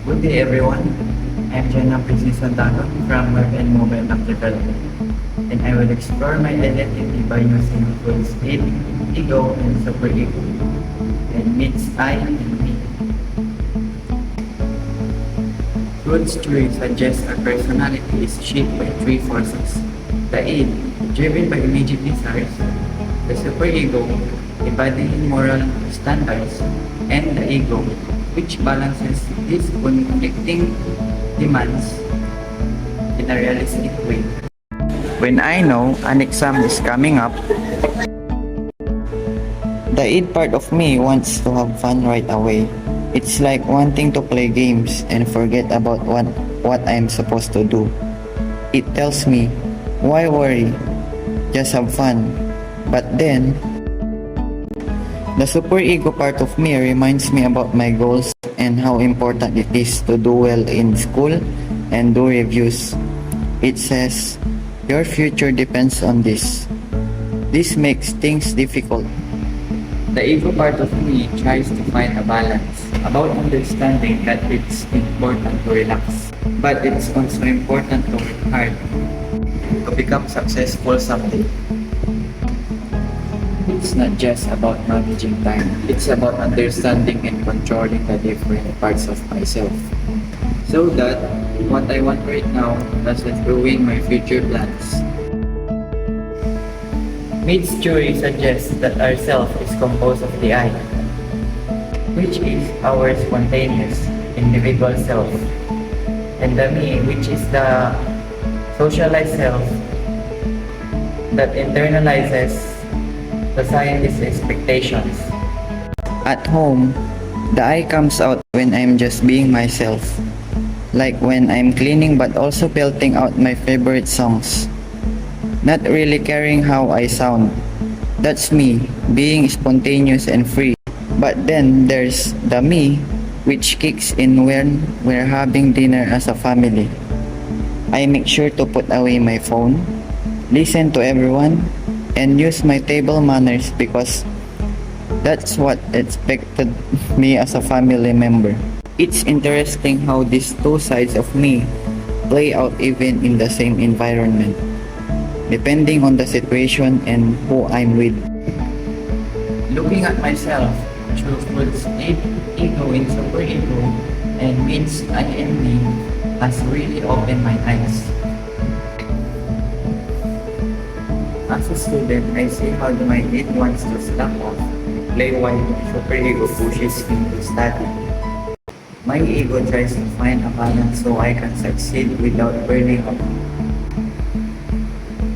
Good day everyone. I'm Jenna Princess Santano from Web and Mobile App Development, and I will explore my identity by using tools Id, Ego, and Super Ego, and meets I and me. Fruit's theory suggests our personality is shaped by three forces: the id, driven by immediate desires; the superego, embodying moral standards; and the ego, which balances these conflicting demands in a realistic way. When I know an exam is coming up, the id part of me wants to have fun right away. It's like wanting to play games and forget about what I'm supposed to do. It tells me, why worry? Just have fun. But then, the superego part of me reminds me about my goals and how important it is to do well in school and do reviews. It says, your future depends on this. This makes things difficult. The ego part of me tries to find a balance about understanding that it's important to relax, but it's also important to work hard to become successful someday. It's not just about managing time, it's about understanding and controlling the different parts of myself, so that what I want right now doesn't ruin my future plans. Mead's theory suggests that our self is composed of the I, which is our spontaneous, individual self, and the me, which is the socialized self that internalizes society's expectations. At home, the I comes out when I'm just being myself, like when I'm cleaning but also belting out my favorite songs. Not really caring how I sound. That's me, being spontaneous and free. But then there's the me, which kicks in when we're having dinner as a family. I make sure to put away my phone, listen to everyone, and use my table manners because that's what expected me as a family member. It's interesting how these two sides of me play out even in the same environment, depending on the situation and who I'm with. Looking at myself through Fruit's ego and superego and Mead's I and me has really opened my eyes. As a student, I see how my id wants to slack off, play while my superego pushes me to study. My ego tries to find a balance so I can succeed without burning out.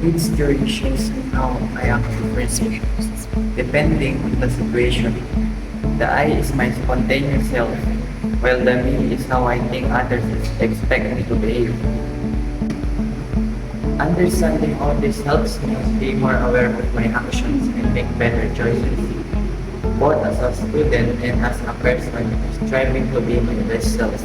Each theory shows me how I act to perceive, depending on the situation. The I is my spontaneous self, while the me is how I think others expect me to behave. Understanding all this helps me be more aware of my actions and make better choices, both as a student and as a person striving to be my best self.